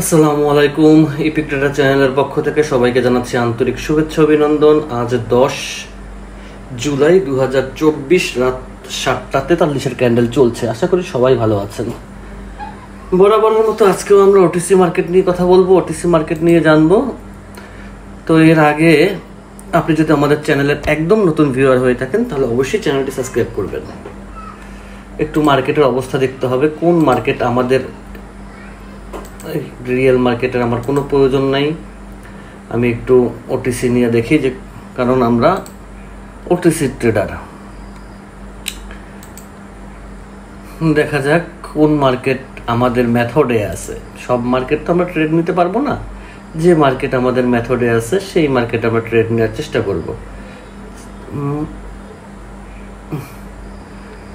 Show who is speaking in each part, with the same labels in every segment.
Speaker 1: আসসালামু আলাইকুম। Epic tedder চ্যানেলের পক্ষ থেকে সবাইকে জানাচ্ছি আন্তরিক শুভেচ্ছা অভিনন্দন। আজ 10 জুলাই 2024 রাত 7:43 ক্যান্ডেল চলছে। আশা করি সবাই ভালো আছেন। বরাবরের মতো আজকেও আমরা ওটিসি মার্কেট নিয়ে কথা বলবো, ওটিসি মার্কেট নিয়ে জানবো। তো এর আগে আপনি যদি আমাদের চ্যানেলের একদম নতুন ভিউয়ার হয়ে থাকেন তাহলে অবশ্যই চ্যানেলটি সাবস্ক্রাইব করবেন। একটু মার্কেটের অবস্থা দেখতে হবে, কোন মার্কেট আমাদের রিয়েল মার্কেটের আমার কোনো প্রয়োজন নাই। আমি একটু ওটিসি নিয়ে দেখি, যে কারণ আমরা ওটিসি ট্রেডার। দেখা যাক কোন মার্কেট আমাদের মেথডে আছে। সব মার্কেট তো আমরা ট্রেড নিতে পারবো না, যে মার্কেট আমাদের মেথডে আছে সেই মার্কেট আমরা ট্রেড নেওয়ার চেষ্টা করব।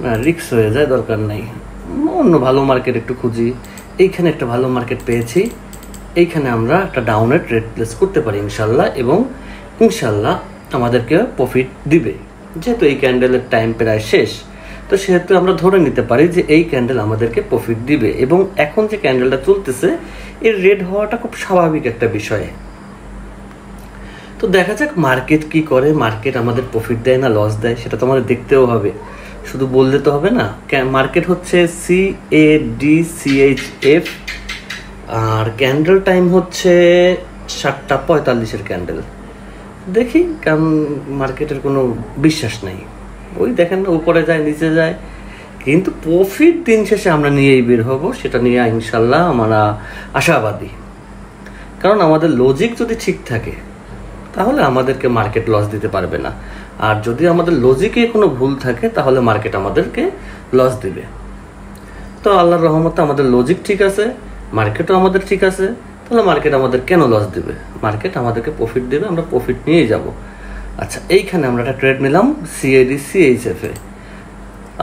Speaker 1: না, রিস্ক হয়ে যায়, দরকার নাই। অন্য ভালো মার্কেট একটু খুঁজি। এইখানে একটা ভালো মার্কেট পেয়েছি, এইখানে আমরা একটা ডাউনের ট্রেড প্লেস করতে পারি ইনশাল্লাহ, এবং ইনশাল্লাহ আমাদেরকে প্রফিট দিবে। যেহেতু এই ক্যান্ডেলের টাইম প্রায় শেষ, তো সেহেতু আমরা ধরে নিতে পারি যে এই ক্যান্ডেল আমাদেরকে প্রফিট দিবে। এবং এখন যে ক্যান্ডেলটা চলতেছে এর রেড হওয়াটা খুব স্বাভাবিক একটা বিষয়। তো দেখা যাক মার্কেট কি করে, মার্কেট আমাদের প্রফিট দেয় না লস দেয় সেটা তো আমাদের দেখতেও হবে, শুধু বললে তো হবে না। মার্কেট হচ্ছে CADCHF, আর ক্যান্ডেল টাইম হচ্ছে 7:45 ক্যান্ডেল। দেখি, কারণ মার্কেটের কোনো বিশ্বাস নেই। ওই দেখেন না, উপরে যায় নিচে যায়, কিন্তু প্রফিট দিন শেষে আমরা নিয়েই বের হব, সেটা নিয়ে ইনশাল্লাহ আমরা আশাবাদী। কারণ আমাদের লজিক যদি ঠিক থাকে তাহলে আমাদেরকে মার্কেট লস দিতে পারবে না, আর যদি আমাদের লজিকে কোনো ভুল থাকে তাহলে মার্কেট আমাদেরকে লস দিবে। তো আল্লাহর রহমতে আমাদের লজিক ঠিক আছে, মার্কেটও আমাদের ঠিক আছে, তাহলে মার্কেট আমাদের কেন লস দিবে? মার্কেট আমাদেরকে প্রফিট দেবে, আমরা প্রফিট নিয়ে যাব। আচ্ছা, এইখানে আমরা একটা ট্রেড নিলাম CADCHF এ।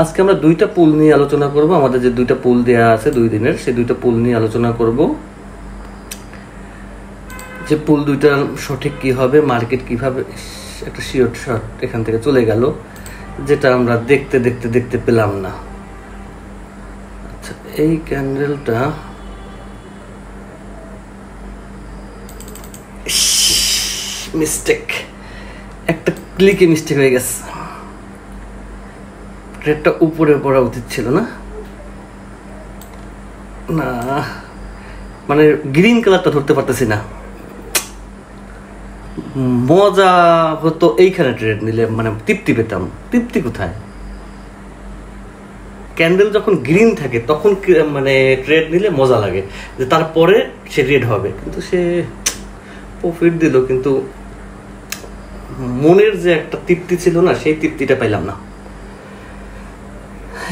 Speaker 1: আজকে আমরা দুইটা পুল নিয়ে আলোচনা করব। আমাদের যে দুইটা পুল দেওয়া আছে 2 দিনের, সেই দুইটা পুল নিয়ে আলোচনা করব, যে পুল দুইটা সঠিক কি হবে, মার্কেট কিভাবে। একটা শিওর শট এখান থেকে চলে গেল, যেটা আমরা দেখতে দেখতে দেখতে পেলাম না। আচ্ছা, এই ক্যান্ডেলটা মিস্টেক, একটা ক্লিকে মিস্টেক হয়ে গেছে। ট্রেডটা উপরে পড়া উচিত ছিল না, না মানে গ্রিন কালারটা ধরতে পারতেছি না। মজা হতো এইখানে ট্রেড নিলে, মানে তৃপ্তি পেতাম। তৃপ্তি কোথায়? ক্যান্ডেল যখন গ্রিন থাকে তখন মানে ট্রেড নিলে মজা লাগে, যে তারপরে সে রেড হবে, কিন্তু সে প্রফিট দিল, কিন্তু মনের যে একটা তৃপ্তি ছিল না, সেই তৃপ্তিটা পাইলাম না।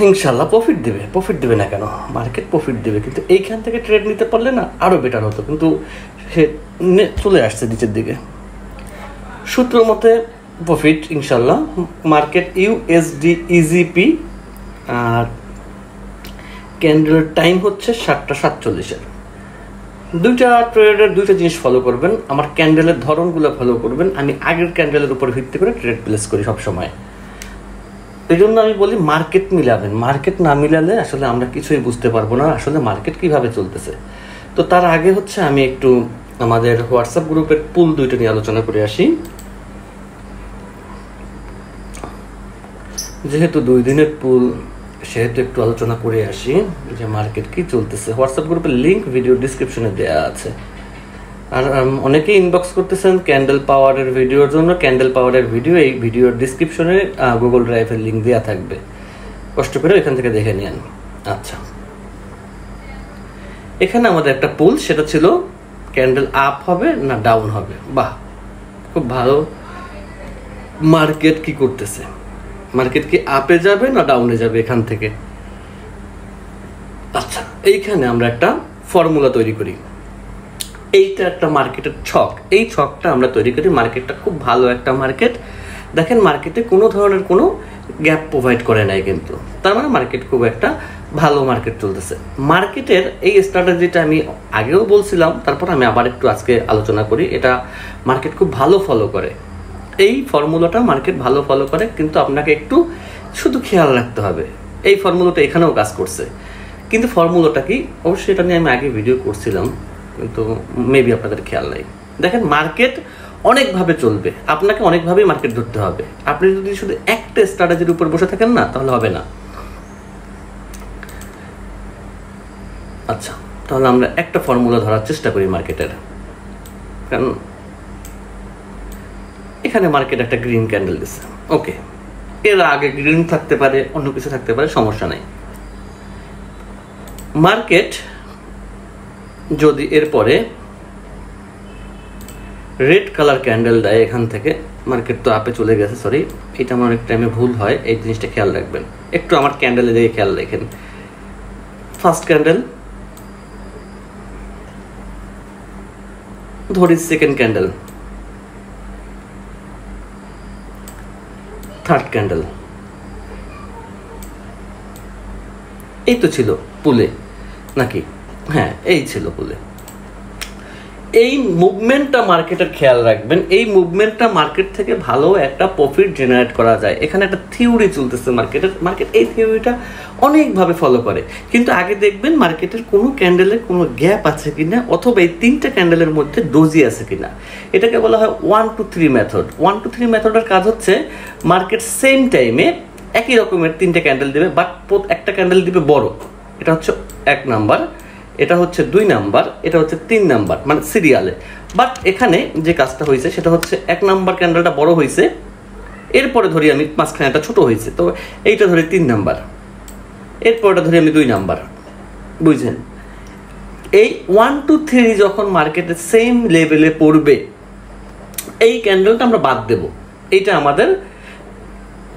Speaker 1: ইনশাল্লাহ প্রফিট দেবে, প্রফিট দেবে না কেন? মার্কেট প্রফিট দেবে, কিন্তু এইখান থেকে ট্রেড নিতে পারলে না আরো বেটার হতো, কিন্তু সে চলে আসছে নিচের দিকে। সূত্র মতে প্রফিট ইনশাল্লাহ। মার্কেট USD EGP, আর ক্যান্ডেলের টাইম হচ্ছে 7:47। দুইটা ট্রেডের দুইটা জিনিস ফলো করবেন। আমার ক্যান্ডেলের ধরনগুলো ফলো করবেন। আমি আগের ক্যান্ডেলের উপর ভিত্তি করে ট্রেড প্লেস করি সবসময়। এই জন্য আমি বলি মার্কেট মিলাবেন। মার্কেট না মিলালে আসলে আমরা কিছুই বুঝতে পারবো না আসলে মার্কেট কিভাবে চলতেছে। তো তার আগে হচ্ছে আমি একটু আমাদের হোয়াটসঅ্যাপ গ্রুপের পুল দুইটা নিয়ে আলোচনা করে আসি। যেহেতু 2 দিনের পুল, সেহেতু একটু আলোচনা করে আসি যে মার্কেট কি চলতেছে। হোয়াটসঅ্যাপ গ্রুপের লিঙ্ক ভিডিও ডিসক্রিপশনে দেওয়া আছে। আর অনেকেই ইনবক্স করতেছেন ক্যান্ডেল পাওয়ারের ভিডিওর জন্য। ক্যান্ডেল পাওয়ারের ভিডিও এই ভিডিওর ডিসক্রিপশনে গুগল ড্রাইভের লিঙ্ক দেওয়া থাকবে, কষ্ট করে এখান থেকে দেখে নিন। আচ্ছা, এখানে আমাদের একটা পুল, সেটা ছিল ক্যান্ডেল আপ হবে না ডাউন হবে। বাহ, খুব ভালো। মার্কেট কি করতেছে? মার্কেট কি আপে যাবে না ডাউনে যাবে এখান থেকে? আচ্ছা, এইখানে আমরা একটা ফর্মুলা তৈরি করি। এইটা একটা মার্কেটের ছক, এই ছকটা আমরা তৈরি করি। মার্কেটটা খুব ভালো একটা মার্কেট। দেখেন, মার্কেটে কোনো ধরনের কোনো গ্যাপ প্রোভাইড করে নাই, কিন্তু তার মানে মার্কেট খুব একটা ভালো মার্কেট চলতেছে। মার্কেটের এই স্ট্র্যাটেজিটা আমি আগেও বলছিলাম, তারপর আমি আবার একটু আজকে আলোচনা করি। এটা মার্কেট খুব ভালো ফলো করে, এই ফর্মুলাটা মার্কেট ভালো ফলো করে, কিন্তু আপনাকে একটু শুধু খেয়াল রাখতে হবে। এই ফর্মুলাটা এখানেও কাজ করছে, কিন্তু ফর্মুলাটা কি অবশ্যই এটা নিয়ে আমি আগে ভিডিও করছিলাম, কিন্তু মেবি আপনাদের খেয়াল নাই। দেখেন মার্কেট অনেকভাবে চলবে, আপনাকে অনেকভাবেই মার্কেট ধরতে হবে। আপনি যদি শুধু একটা স্ট্র্যাটেজির উপর বসে থাকেন না, তাহলে হবে না। আচ্ছা, তাহলে আমরা একটা ফর্মুলা ধরার চেষ্টা করি মার্কেটের। কারণ এখানে মার্কেট একটা গ্রিন ক্যান্ডেল দিচ্ছে, ওকে, এর আগে গ্রিন থাকতে পারে, অন্য কিছু থাকতে পারে, সমস্যা নাই। মার্কেট যদি এরপরে রেড কালার ক্যান্ডেল দেয় এখান থেকে, মার্কেট তো আপে চলে গেছে, সরি, এটা আমার অনেক টাইমে ভুল হয়, এই জিনিসটা খেয়াল রাখবেন একটু, আমার ক্যান্ডেলের দিকে খেয়াল রাখেন। ফার্স্ট ক্যান্ডেল ধরি, সেকেন্ড ক্যান্ডেল, থার্ড ক্যান্ডেল, এই তো ছিল পুলে নাকি? হ্যাঁ, এই ছিল পুলে। এই মুভমেন্টটা মার্কেটের খেয়াল রাখবেন, এই মুভমেন্টটা মার্কেট থেকে ভালো একটা প্রফিট জেনারেট করা যায়। এখানে একটা থিওরি চলতেছে মার্কেটের, মার্কেট এই থিওরিটা অনেকভাবে ফলো করে, কিন্তু আগে দেখবেন মার্কেটের কোনো ক্যান্ডেলে কোনো গ্যাপ আছে কিনা, অথবা এই তিনটা ক্যান্ডেলের মধ্যে ডোজি আছে কিনা। এটাকে বলা হয় 1 to 3 মেথড। 1 to 3 মেথডের কাজ হচ্ছে মার্কেট সেম টাইমে একই রকমের তিনটে ক্যান্ডেল দেবে, বাট একটা ক্যান্ডেল দিবে বড়, এটা হচ্ছে 1 নাম্বার, এটা হচ্ছে 2 নাম্বার, এটা হচ্ছে 3 নাম্বার, মানে সিরিয়ালে। বাট এখানে যে কাজটা হয়েছে সেটা হচ্ছে 1 নাম্বার ক্যান্ডেলটা বড় হয়েছে, এরপরে ধরি আমি মাঝখানে একটা ছোট হয়েছে, তো এইটা ধরি 3 নাম্বার, এরপরটা ধরি আমি 2 নাম্বার, বুঝছেন? এই 1 to 3 যখন মার্কেটে সেম লেভেলে পড়বে, এই ক্যান্ডেলটা আমরা বাদ দেব, এইটা আমাদের,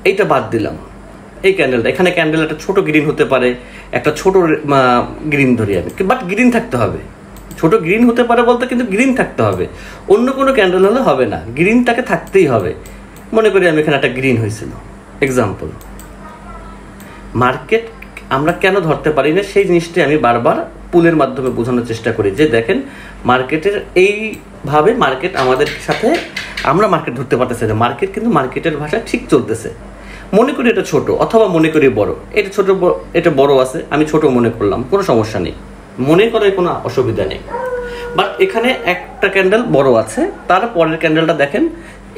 Speaker 1: এইটা বাদ দিলাম, এই ক্যান্ডেলটা। এখানে ক্যান্ডেল একটা ছোট গ্রিন হতে পারে, একটা ছোট গ্রিন ধরি আমি, বাট গ্রিন থাকতে হবে। ছোট গ্রিন হতে পারে বলতে কিন্তু গ্রিন থাকতে হবে, অন্য কোনো ক্যান্ডেল হলে হবে না, গ্রিনটাকে থাকতেই হবে। মনে করি আমি এখানে একটা গ্রিন হয়েছিল, এক্সাম্পল। মার্কেট আমরা কেন ধরতে পারি না সেই জিনিসটি আমি বারবার পুলের মাধ্যমে বোঝানোর চেষ্টা করি, যে দেখেন মার্কেটের এইভাবে মার্কেট আমাদের সাথে, আমরা মার্কেট ধরতে পারতেছি না, মার্কেট কিন্তু মার্কেটের ভাষায় ঠিক চলতেছে। মনে করি এটা ছোট, অথবা মনে করি বড়, এটা ছোট, এটা বড় আছে, আমি ছোট মনে করলাম, কোনো সমস্যা নেই, মনে করার কোনো অসুবিধা নেই। বাট এখানে একটা ক্যান্ডেল বড় আছে, তারপরের ক্যান্ডেলটা দেখেন,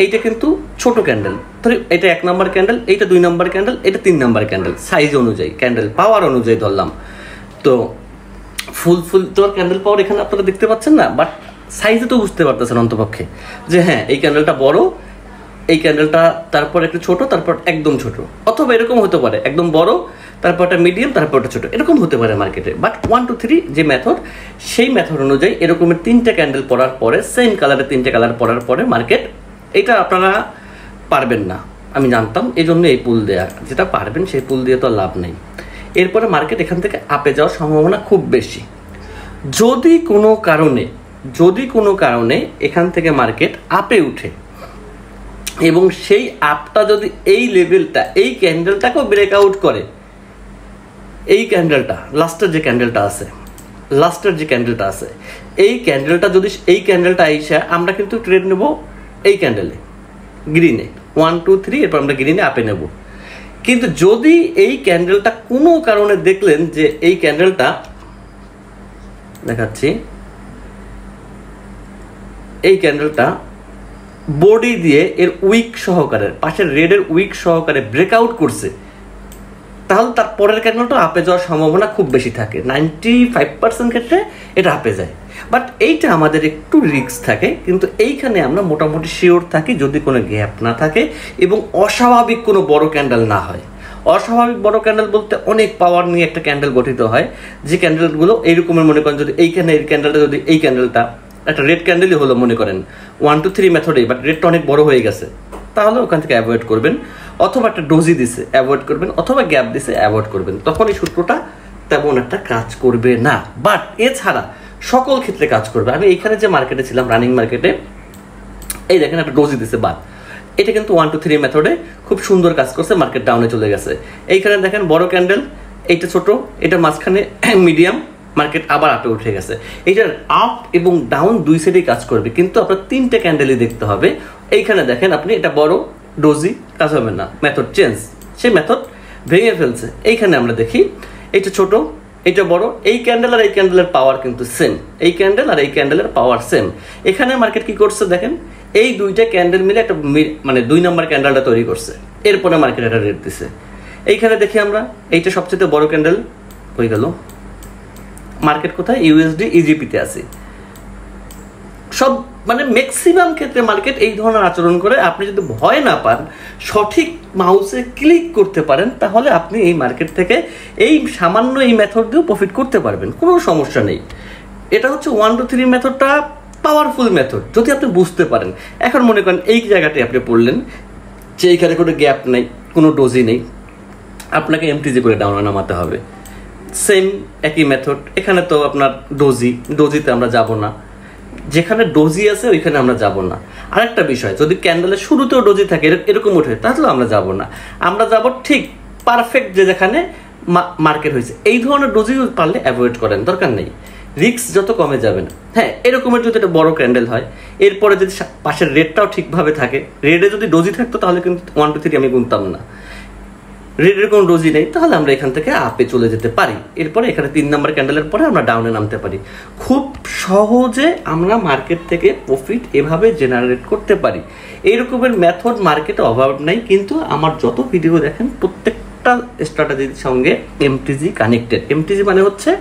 Speaker 1: এইটা কিন্তু ছোট ক্যান্ডেল, ধরি এটা 1 নাম্বার ক্যান্ডেল, এইটা 2 নাম্বার ক্যান্ডেল, এটা 3 নাম্বার ক্যান্ডেল, সাইজ অনুযায়ী, ক্যান্ডেল পাওয়ার অনুযায়ী ধরলাম। তো ফুল তো ক্যান্ডেল পাওয়ার এখানে আপনারা দেখতে পাচ্ছেন না, বাট সাইজে তো বুঝতে পারতেছেন অন্তপক্ষে, যে হ্যাঁ এই ক্যান্ডেলটা বড়, এই ক্যান্ডেলটা তারপর একটু ছোট, তারপর একদম ছোট, অথবা এরকম হতে পারে একদম বড়, তারপর একটা মিডিয়াম, তারপর একটা ছোট, এরকম হতে পারে মার্কেটে। বাট 1 to 3 যে মেথড, সেই মেথড অনুযায়ী এরকমের 3টে ক্যান্ডেল পড়ার পরে, সেম কালারের 3টে কালার পড়ার পরে মার্কেট, এটা আপনারা পারবেন না, আমি জানতাম, এই জন্য এই পুল দেয়া, যেটা পারবেন সেই পুল দিয়ে তো লাভ নেই। এরপরে মার্কেট এখান থেকে আপে যাওয়ার সম্ভাবনা খুব বেশি। যদি কোনো কারণে এখান থেকে মার্কেট আপে উঠে, এবং সেই আপটা যদি এই লেভেলটা, এই ক্যান্ডেলটাকেও ব্রেকআউট করে, এই ক্যান্ডেলটা লাস্টের যে ক্যান্ডেলটা আছে, এই ক্যান্ডেলটা যদি, এই ক্যান্ডেলটা আইসা, আমরা কিন্তু ট্রেড নেব এই ক্যান্ডেলে, গ্রিনে 1 2 3, এরপর আমরা গ্রিনে আপে নেব। কিন্তু যদি এই ক্যান্ডেলটা কোনো কারণে দেখলেন যে এই ক্যান্ডেলটা, দেখাচ্ছি, এই ক্যান্ডেলটা বডি দিয়ে এর উইক সহকারে, পাশের রেডের উইক সহকারে ব্রেকআউট করছে, তাহলে তার পরের ক্যান্ডেলটা আপে যাওয়ার সম্ভাবনা খুব বেশি থাকে, 95% ক্ষেত্রে এটা আপে যায়। বাট এইটা আমাদের একটু রিস্ক থাকে, কিন্তু এইখানে আমরা মোটামুটি শিওর থাকি যদি কোনো গ্যাপ না থাকে এবং অস্বাভাবিক কোনো বড় ক্যান্ডেল না হয়। অস্বাভাবিক বড় ক্যান্ডেল বলতে অনেক পাওয়ার নিয়ে একটা ক্যান্ডেল গঠিত হয়, যে ক্যান্ডেলগুলো এইরকমের, মনে করেন যদি এইখানে এই ক্যান্ডেলটা, যদি এই ক্যান্ডেলটা একটা রেড ক্যান্ডেলই হলো মনে করেন 1 to 3 মেথডে, বাট রেডটা অনেক বড় হয়ে গেছে, তাহলে ওখান থেকে অ্যাভয়েড করবেন, অথবা একটা ডোজি দিছে অ্যাভয়েড করবেন, অথবা গ্যাপ দিছে অ্যাভয়েড করবেন, তখন এই সূত্রটা তেমন একটা কাজ করবে না। বাট এছাড়া সকল ক্ষেত্রে কাজ করবে। আমি এইখানে যে মার্কেটে ছিলাম, রানিং মার্কেটে, এই দেখেন একটা ডোজি দিছে বাদ, এটা কিন্তু 1 to 3 মেথডে খুব সুন্দর কাজ করছে, মার্কেট ডাউনে চলে গেছে। এইখানে দেখেন বড় ক্যান্ডেল, এইটা ছোট, এটা মাঝখানে মিডিয়াম, মার্কেট আবার আপে উঠে গেছে। এইটার আপ এবং ডাউন দুই সাইডেই কাজ করবে, কিন্তু আপনার 3টে ক্যান্ডেলই দেখতে হবে। এইখানে দেখেন আপনি, এটা বড় ডোজি, কাজ হবে না, মেথড চেঞ্জ, সে মেথড ভেঙে ফেলছে। এইখানে আমরা দেখি এইটা ছোট, এটা বড়, এই ক্যান্ডেল আর এই ক্যান্ডেলের পাওয়ার কিন্তু সেম, এই ক্যান্ডেল আর এই ক্যান্ডেলের পাওয়ার সেম। এখানে মার্কেট কি করছে দেখেন, এই দুইটা ক্যান্ডেল মিলে একটা মানে 2 নম্বর ক্যান্ডেলটা তৈরি করছে, এরপরে মার্কেট একটা রেট দিছে। এইখানে দেখি আমরা এইটা সবচেয়ে বড় ক্যান্ডেল হয়ে গেল। মার্কেট কোথায়? ইউএসডি ইজিপিতে আছে। সব মানে ম্যাক্সিমাম ক্ষেত্রে মার্কেট এই ধরনের আচরণ করে। আপনি যদি ভয় না পান, সঠিক মাউসে ক্লিক করতে পারেন, তাহলে আপনি এই মার্কেট থেকে এই সামান্য এই মেথড দিয়েও প্রফিট করতে পারবেন, কোনো সমস্যা নেই। এটা হচ্ছে 1 2 3 মেথডটা পাওয়ারফুল মেথড যদি আপনি বুঝতে পারেন। এখন মনে করেন এই জায়গাটায় আপনি পড়লেন যে এইখানে কোনো গ্যাপ নেই, কোনো ডোজি নেই, আপনাকে এমটিজি করে ডাউনে নামাতে হবে। সেম একই মেথড, এখানে তো আপনার ডোজিতে আমরা যাব না, যেখানে ডোজি আছে ওইখানে আমরা যাব না। আরেকটা বিষয়, যদি ক্যান্ডেলের শুরুতেও ডোজি থাকে এরকম ওঠে, তাহলে আমরা যাব না, আমরা যাব ঠিক পারফেক্ট যে যেখানে মার্কেট হয়েছে। এই ধরনের ডোজি পারলে অ্যাভয়েড করেন, দরকার নেই, রিস্ক যত কমে যাবেন। হ্যাঁ, এরকমের যদি একটা বড় ক্যান্ডেল হয়, এরপরে যদি পাশের রেটটাও ঠিকভাবে থাকে, রেডে যদি ডোজি থাকতো তাহলে কিন্তু 1 2 3 আমি গুনতাম না, রেডের কোনো ডোজি নেই, তাহলে আমরা এখান থেকে আপে চলে যেতে পারি। এরপরে এখানে 3 নম্বর ক্যান্ডেলের পরে আমরা ডাউনে নামতে পারি। খুব সহজে আমরা মার্কেট থেকে প্রফিট এভাবে জেনারেট করতে পারি। এইরকমের মেথড মার্কেটে অভাব নাই, কিন্তু আমার যত ভিডিও দেখেন প্রত্যেকটা স্ট্র্যাটেজির সঙ্গে এমটিজি কানেক্টেড। এমটিজি মানে হচ্ছে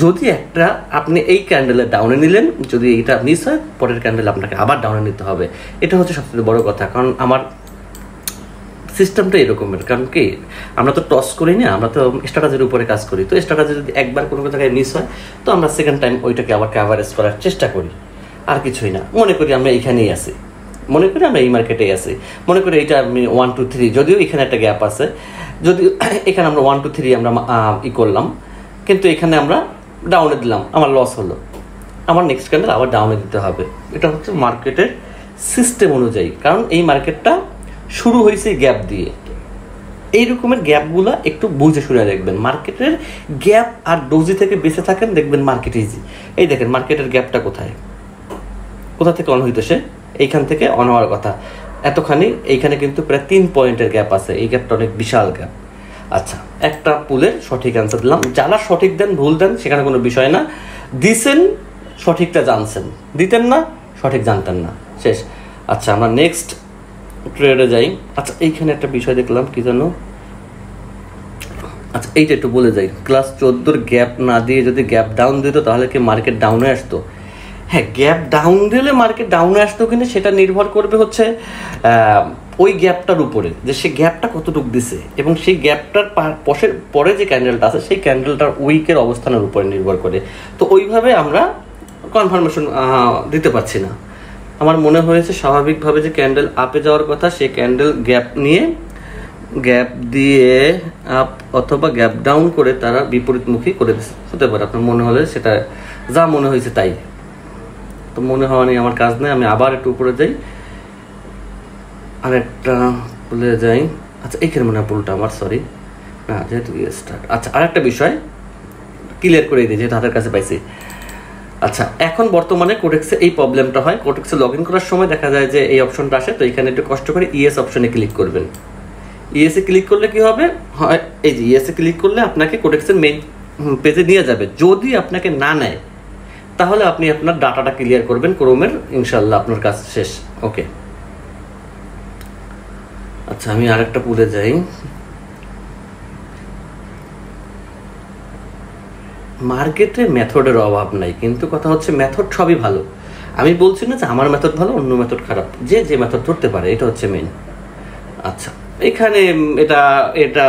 Speaker 1: যদি একটা আপনি এই ক্যান্ডেলে ডাউনে নিলেন, যদি এটা মিস হয়, পরের ক্যান্ডেল আপনাকে আবার ডাউনে নিতে হবে। এটা হচ্ছে সবচেয়ে বড় কথা, কারণ আমার সিস্টেমটা এরকমের। কারণ কি, আমরা তো টস করি না, আমরা তো স্ট্র্যাটেজির উপরে কাজ করি। তো স্ট্র্যাটেজি যদি একবার কোনো জায়গায় মিস হয়, তো আমরা সেকেন্ড টাইম ওইটাকে আবার কাভারেজ করার চেষ্টা করি, আর কিছুই না। মনে করি আমরা এইখানেই আছি, মনে করি আমরা এই মার্কেটেই আছি, মনে করি এইটা আমি 1 2 3, যদিও এখানে একটা গ্যাপ আছে, যদি এখানে আমরা 1 2 3 আমরা করলাম, কিন্তু এখানে আমরা ডাউনে দিলাম, আমার লস হলো, আমার নেক্সট ক্যান্ডেল আবার ডাউনে দিতে হবে। এটা হচ্ছে মার্কেটের সিস্টেম অনুযায়ী, কারণ এই মার্কেটটা শুরু হয়েছে গ্যাপ দিয়ে। এই রকমের গ্যাপগুলো একটু বুঝে শুনে দেখবেন। মার্কেটের গ্যাপ আর ডোজি থেকে বেঁচে থাকেন, দেখবেন মার্কেট ইজি। এই দেখেন মার্কেটের গ্যাপটা কোথায়, কোথা থেকে অন হইতো, সে এইখান থেকে অন হওয়ার কথা এতখানি, এইখানে কিন্তু প্রায় 3 পয়েন্টের গ্যাপ আছে। এই গ্যাপটা অনেক বিশাল গ্যাপ। আচ্ছা, একটা পুলের সঠিক অ্যান্সার দিলাম। যারা সঠিক দেন ভুল দেন সেখানে কোনো বিষয় না, দিছেন সঠিকটা জানছেন, দিতেন না সঠিক জানতেন না, শেষ। আচ্ছা, আমরা নেক্সট ট্রেডে যাই। আচ্ছা, এইখানে একটা বিষয় দেখলাম কি জানো, আচ্ছা এইটা একটু বলে যাই। ক্লাস 14 গ্যাপ না দিয়ে যদি গ্যাপ ডাউন দিত, তাহলে কি মার্কেট ডাউনে আসতো? হ্যাঁ, গ্যাপ ডাউন দিলে মার্কেট ডাউনে আসতো, কিন্তু সেটা নির্ভর করবে হচ্ছে ওই গ্যাপটার উপরে, যে সে গ্যাপটা কতটুকু দিছে, এবং সেই গ্যাপটার পরে যে ক্যান্ডেলটা আছে সেই ক্যান্ডেলটার উইকের অবস্থানের উপরে নির্ভর করে। তো ওইভাবে আমরা কনফার্মেশন দিতে পারছি না। আমার মনে হয়েছে স্বাভাবিকভাবে যে ক্যান্ডেল আপে যাওয়ার কথা, সে ক্যান্ডেল গ্যাপ দিয়ে আপ অথবা গ্যাপ ডাউন করে তারা বিপরীতমুখী করে দিচ্ছে, হতে পারে। আপনার মনে হলে সেটা যা মনে হয়েছে তাই, তো মনে হওয়া নেই, আমার কাজ নেই। আমি আবার একটু উপরে যাই, আরেকটা বলে যাই। আচ্ছা, এইখানে মনে হয় পুলটা আমার, সরি না, যেহেতু স্টার্ট। আচ্ছা, আরেকটা বিষয় ক্লিয়ার করে দিই, যেহেতু হাতের কাছে পাইছি। আচ্ছা, এখন বর্তমানে কোটেক্সে এই প্রবলেমটা হয়। কোটেক্সে লগ ইন করার সময় দেখা যায় যে এই অপশনটা আসে, তো এখানে একটু কষ্ট করে ইএস অপশনে ক্লিক করবেন। ইএসএ ক্লিক করলে কি হবে, হয় এই যে ইএসএ ক্লিক করলে আপনাকে কোটেক্সের মেইন পেজে নিয়ে যাবে। যদি আপনাকে না নেয়, তাহলে আপনি আপনার ডাটাটা ক্লিয়ার করবেন ক্রোমের, ইনশাল্লাহ আপনার কাজ শেষ। ওকে, আচ্ছা আমি আরেকটা পুলে যাই। মার্কেটে মেথডের অভাব নাই, কিন্তু কথা হচ্ছে মেথড সবই ভালো। আমি বলছি না যে আমার মেথড ভালো, অন্য মেথড খারাপ, যে যে মেথড ধরতে পারে, এটা হচ্ছে মেইন। আচ্ছা, এখানে এটা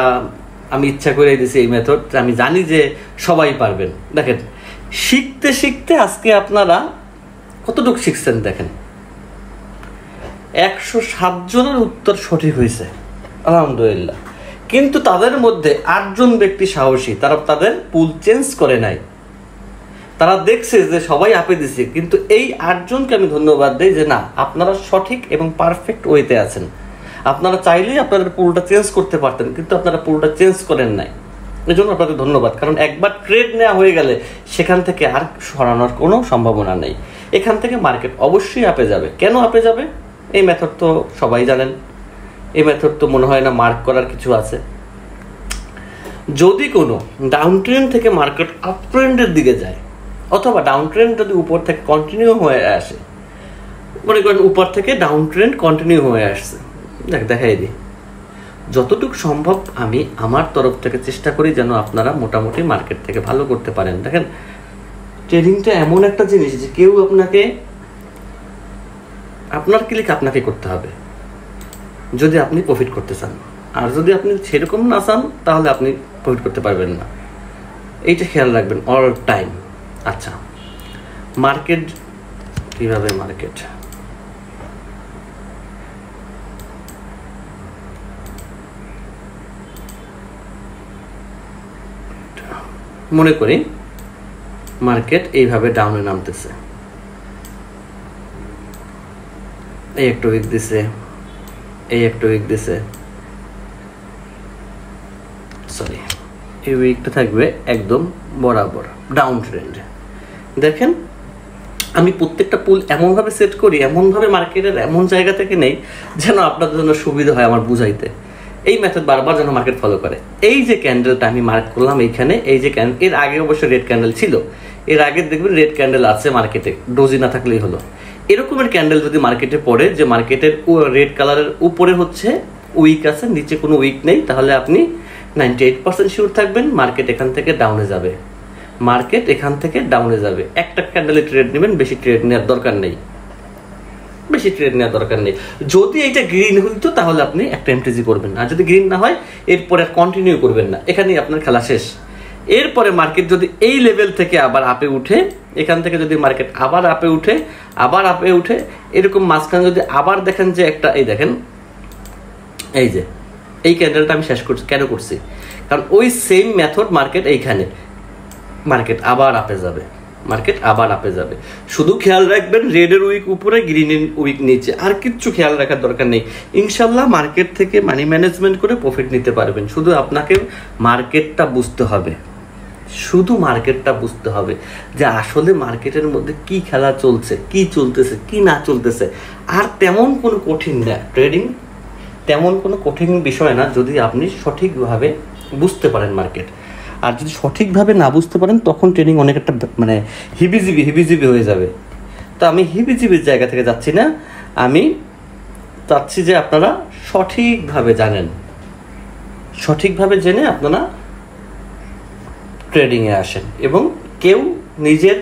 Speaker 1: আমি ইচ্ছা করে দিয়েছি এই মেথড, আমি জানি যে সবাই পারবেন। দেখেন, শিখতে শিখতে আজকে আপনারা কতটুকু শিখছেন দেখেন, 107 জনের উত্তর সঠিক হয়েছে, আলহামদুলিল্লাহ। কিন্তু তাদের মধ্যে 8 জন ব্যক্তি সাহসী, তারা তাদের পুল চেঞ্জ করে নাই। তারা দেখছে যে সবাই আপে দিছে, কিন্তু এই 8 জনকে আমি ধন্যবাদ দিই যে না, আপনারা সঠিক এবং পারফেক্ট ওয়েতে আছেন। আপনারা চাইলেই আপনাদের পুলটা চেঞ্জ করতে পারতেন, কিন্তু আপনারা পুলটা চেঞ্জ করেন নাই। এই জন্য আপনাদের ধন্যবাদ, কারণ একবার ট্রেড নেওয়া হয়ে গেলে সেখান থেকে আর সরানোর কোনো সম্ভাবনা নেই। এখান থেকে মার্কেট অবশ্যই আপে যাবে। কেন আপে যাবে? এই মেথড তো সবাই জানেন। এই মেথড তো মনে হয় না মার্ক করার কিছু আছে। যদি কোনো ডাউন ট্রেন্ড থেকে মার্কেট আপ ট্রেন্ডের দিকে যায়, অথবা ডাউন ট্রেন্ড যদি উপর থেকে কন্টিনিউ হয়ে আসে, মনে করেন উপর থেকে ডাউন ট্রেন্ড কন্টিনিউ হয়ে আসছে, দেখাই দিই, যতটুকু সম্ভব আমি আমার তরফ থেকে চেষ্টা করি যেন আপনারা মোটামুটি মার্কেট থেকে ভালো করতে পারেন। দেখেন, ট্রেডিংটা এমন একটা জিনিস যে কেউ আপনাকে, আপনার ক্লিক আপনাকে করতে হবে যদি আপনি প্রফিট করতে চান, আর যদি আপনি সেরকম না চান তাহলে আপনি প্রফিট করতে পারবেন না, এইটা খেয়াল রাখবেন অল টাইম। আচ্ছা, মার্কেট কিভাবে, মার্কেট মনে করি মার্কেট এইভাবে ডাউনে নামতেছে, এই একটা উইক দিছে, এই একটা উইক দিছে, সরি এই উইকটা থাকবে একদম বরাবর ডাউন ট্রেন্ড। দেখেন, আমি প্রত্যেকটা পুল এমনভাবে সেট করি, এমনভাবে মার্কেটের এমন জায়গা থেকে নেই যেন আপনাদের জন্য সুবিধা হয় আমার বুঝাইতে। এই মেথড বারবার যেন মার্কেট ফলো করে। এই যে ক্যান্ডেলটা আমি মার্ক করলাম এইখানে, এই যে এর আগে অবশ্য রেড ক্যান্ডেল ছিল, এর আগে দেখবেন রেড ক্যান্ডেল আছে মার্কেটে, ডোজি না থাকলেই হলো। এরকমের ক্যান্ডেল যদি মার্কেটে পড়ে যে মার্কেটের রেড কালারের উপরে হচ্ছে উইক আছে, নিচে কোনো উইক নেই, তাহলে আপনি 98% শিওর থাকবেন মার্কেট এখান থেকে ডাউনে যাবে, মার্কেট এখান থেকে ডাউনে যাবে। একটা ক্যান্ডেলে ট্রেড নেবেন, বেশি ট্রেড নেওয়ার দরকার নেই, বেশি ট্রেড নেওয়ার দরকার নেই। যদি এইটা গ্রিন হইতো তাহলে আপনি একটা এমটিজি করবেন, আর যদি গ্রিন না হয় এরপরে কন্টিনিউ করবেন না, এখানেই আপনার খেলা শেষ। এরপরে মার্কেট যদি এই লেভেল থেকে আবার আপে উঠে, এখান থেকে যদি মার্কেট আবার আপে উঠে, আবার আপে উঠে, এরকম মাঝখানে যদি আবার দেখেন যে একটা, এই দেখেন, এই যে এই ক্যান্ডেলটা আমি শেষ করছি, কেন করছি? কারণ ওই সেম মেথড মার্কেট এইখানে, মার্কেট আবার আপে যাবে, মার্কেট আবার আপে যাবে। শুধু খেয়াল রাখবেন রেডের উইক উপরে, গ্রিনের উইক নিচে, আর কিচ্ছু খেয়াল রাখার দরকার নেই। ইনশাল্লাহ মার্কেট থেকে মানি ম্যানেজমেন্ট করে প্রফিট নিতে পারবেন। শুধু আপনাকে মার্কেটটা বুঝতে হবে, শুধু মার্কেটটা বুঝতে হবে যে আসলে মার্কেটের মধ্যে কি খেলা চলছে, কি চলতেছে, কি না চলতেছে। আর তেমন কোনো কঠিন না ট্রেডিং, তেমন কোনো কঠিন বিষয় না যদি আপনি সঠিকভাবে বুঝতে পারেন মার্কেট। আর যদি সঠিকভাবে না বুঝতে পারেন তখন ট্রেডিং অনেক একটা মানে হিবিজিবি হয়ে যাবে। তো আমি হিবিজিবির জায়গা থেকে যাচ্ছি না, আমি চাচ্ছি যে আপনারা সঠিকভাবে জানেন, সঠিকভাবে জেনে আপনারা ট্রেডিংয়ে আসেন, এবং কেউ নিজের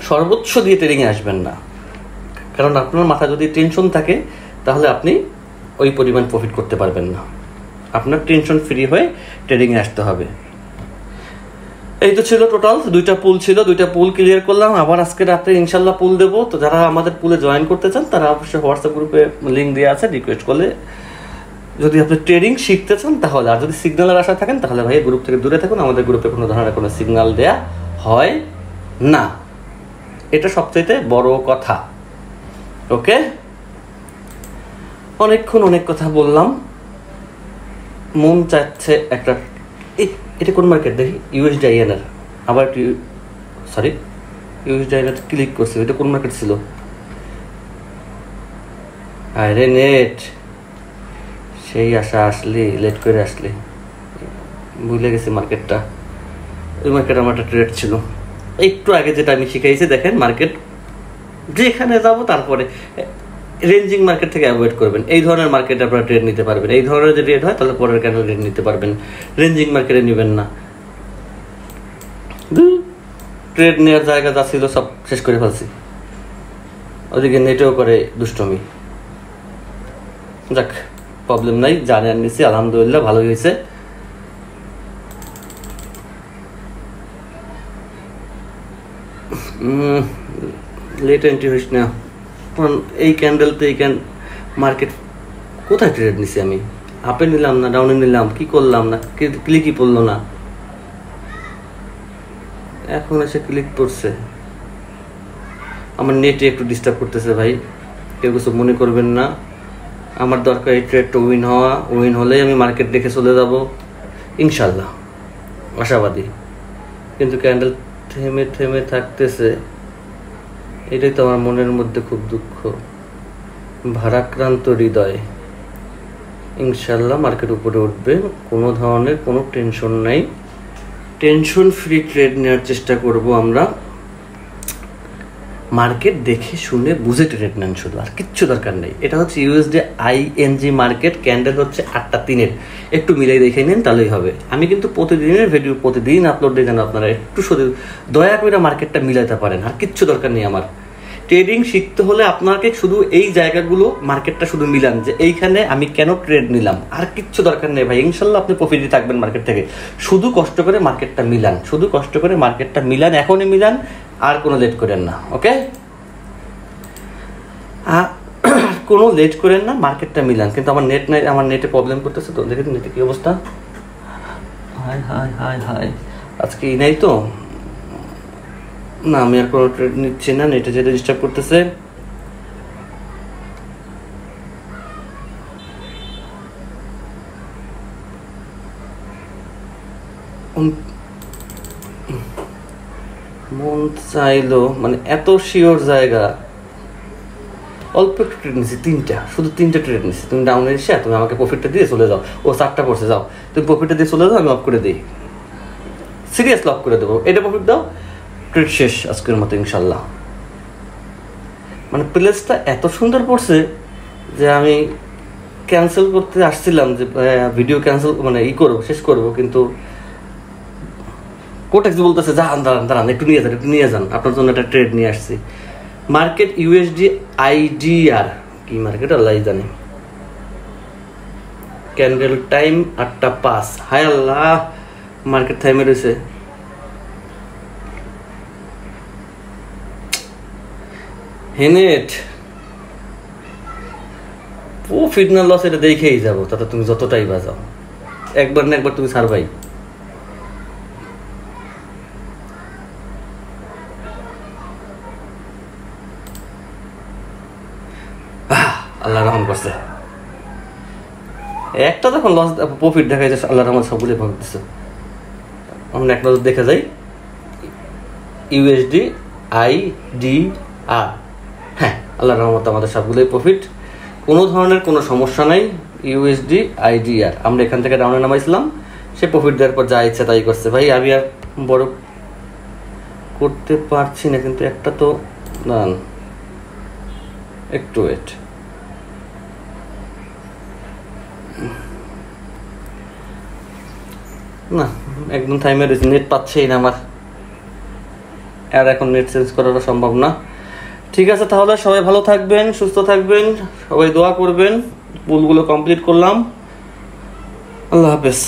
Speaker 1: সর্বোচ্চ দিয়ে ট্রেডিংয়ে আসবেন না। কারণ আপনার মাথা যদি টেনশন থাকে তাহলে আপনি ওই পরিমাণ প্রফিট করতে পারবেন না। আপনার টেনশন ফ্রি হয়ে ট্রেডিংয়ে আসতে হবে। এই তো ছিল টোটাল 2টা পুল ছিল, 2টা পুল ক্লিয়ার করলাম। আবার আজকে রাতে ইনশাল্লাহ পুল দেবো। তো যারা আমাদের পুলে জয়েন করতে চান তারা অবশ্যই হোয়াটসঅ্যাপ গ্রুপে লিঙ্ক দেওয়া আছে, রিকোয়েস্ট করলে যদি আপনি ট্রেডিং শিখতে চান তাহলে। আর যদি সিগন্যালের আশা থাকেন তাহলে ভাই গ্রুপ থেকে দূরে থাকুন, আমাদের গ্রুপে কোনো ধরনের কোনো সিগন্যাল দেয়া হয় না, এটা সবচাইতে বড় কথা। ওকে, অনেকক্ষণ অনেক কথা বললাম, মন চাচ্ছে একটা, এটা কোন মার্কেট দেখি, ইউএসডি আইএনআর, আবার একটু সরি ইউএসডি আইএনআর ক্লিক করছি, এটা কোন মার্কেট ছিল? আরে নেট, সেই আশা আসলি, লেট করে আসলি, ভুলে গেছি মার্কেটটা। ওই মার্কেট আমার একটা ট্রেড ছিল একটু আগে, যেটা আমি শিখাইছি। দেখেন মার্কেট যেখানে যাব তারপরে রেঞ্জিং মার্কেট থেকে অ্যাভয়েড করবেন। এই ধরনের মার্কেটে আপনারা ট্রেড নিতে পারবেন, এই ধরনের যদি রেড হয় তাহলে পরের ক্যান্ডেল রেড নিতে পারবেন, রেঞ্জিং মার্কেটে নেবেন না। ট্রেড নেওয়ার জায়গা যা ছিল সব শেষ করে ফেলছি, ওদিকে নেটেও করে দুষ্টমি। যাক, প্রবলেম নাই, জানে আর নিচ্ছি, আলহামদুলিল্লাহ ভালোই হয়েছে। লেট এন্ট্রি হইস না, এই ক্যান্ডেলতে এই মার্কেট কোথায় ট্রেড নিছি আমি? আপে নিলাম না ডাউনে নিলাম, কি করলাম না, ক্লিকই পড়লো না, এখন এসে ক্লিক করছে। আমার নেটে একটু ডিস্টার্ব করতেছে ভাই, কেউ কিছু মনে করবেন না। আমার দরকার এই ট্রেডটা উইন হওয়া, উইন হলেই আমি মার্কেট দেখে চলে যাব ইনশাল্লাহ, আশাবাদী। কিন্তু ক্যান্ডেল থেমে থেমে থাকতেছে, এটাই তো আমার মনের মধ্যে খুব দুঃখ, ভারাক্রান্ত হৃদয়। ইনশাল্লাহ মার্কেট উপরে উঠবে, কোনো ধরনের কোনো টেনশন নাই। টেনশন ফ্রি ট্রেড নেওয়ার চেষ্টা করব আমরা। মার্কেট দেখে শুনে বুঝে ট্রেড নেন, শুধু আর কিচ্ছু দরকার নেই। এটা হচ্ছে ইউএসডি আইএনজি মার্কেট, ক্যান্ডেল হচ্ছে 8টা 3-এর, একটু মিলাই দেখে নেন তাহলেই হবে। আমি কিন্তু প্রতিদিনের ভিডিও প্রতিদিন আপলোড দিই, যেন আপনারা একটু শুধু দয়া করে মার্কেটটা মিলাইতে পারেন, আর কিচ্ছু দরকার নেই। আমার ট্রেডিং শিখতে হলে আপনাকে শুধু এই জায়গাগুলো মার্কেটটা শুধু মিলান, যে এইখানে আমি কেন ট্রেড নিলাম, আর কিচ্ছু দরকার নেই ভাই। ইনশাল্লাহ আপনি প্রফিটে থাকবেন মার্কেট থেকে। শুধু কষ্ট করে মার্কেটটা মিলান, শুধু কষ্ট করে মার্কেটটা মিলান, এখনই মিলান, আর কোনো লেট করেন না। ওকে, কোনো লেট করেন না, মার্কেটটা মিলান। কিন্তু আমার নেট নাই, আমার নেটে প্রবলেম করতেছে তো, দেখেন নেটে কি অবস্থা। হাই হাই হাই হাই, আজকে এই নাই তো না, আমি আর কোনো ট্রেড নিচ্ছি না, নেটে যেটা ডিস্টার্ব করতেছে। মন চাইলো মানে এত শিওর জায়গা, অল্প একটু ট্রেড নিচ্ছি, 3টা, শুধু 3টা ট্রেড নিচ্ছি। তুমি ডাউনে এসে তুমি আমাকে প্রফিটটা দিয়ে চলে যাও। ও 4টা পড়ছে, যাও তুমি প্রফিটটা দিয়ে চলে যাও, আমি অফ করে দিই, সিরিয়াসলি অফ করে দেবো। এটা প্রফিট দাও, ট্রেড শেষ আজকের মতো ইনশাল্লাহ। মানে প্লেসটা এত সুন্দর পড়ছে যে আমি ক্যান্সেল করতে আসছিলাম, যে ভিডিও ক্যান্সেল মানে করবো, শেষ করবো, কিন্তু কোটেক্স বলতেছে দাঁড়ান দাঁড়ান দাঁড়ান, একটু নিয়ে যান, আপনার জন্য একটা ট্রেড নিয়ে আসছি। মার্কেট ইউএসডি আইডিআর, কি মার্কেট আল্লাহ জানে। ক্যান্ডেল টাইম 8টা 5। হায় আল্লাহ, মার্কেট থাইমে রয়েছে। হেনেট প্রফিট না লস এটা দেখেই যাবো, তাতে তুমি যতটাই বাজাও, একবার না একবার তুমি ছাড়বাই। আল্লাহ রহম করছে, একটা যখন লস প্রফিট দেখা যাচ্ছে, আল্লাহ রহমান সবগুলোই প্রফিট দিচ্ছে। আমরা এক নজর দেখে যাই ইউএসডি আইডিআর, হ্যাঁ আল্লাহ রহমত আমাদের সবগুলোই প্রফিট, কোনো ধরনের কোনো সমস্যা নাই। ইউএসডি আইডিআর আমরা এখান থেকে ডাউনে নামাইছিলাম, সে প্রফিট দেওয়ার পর যা ইচ্ছা তাই করছে। ভাই আমি আর বড় করতে পারছি না, কিন্তু একটা তো না, একটু ওয়েট, না একদম টাইমে রয়েছে, নেট পাচ্ছেই না আমার, আর এখন নেট চেঞ্জ করাটা সম্ভব না। ঠিক আছে, তাহলে সবাই ভালো থাকবেন, সুস্থ থাকবেন, সবাই দোয়া করবেন। পুলগুলো কমপ্লিট করলাম, আল্লাহ হাফেজ।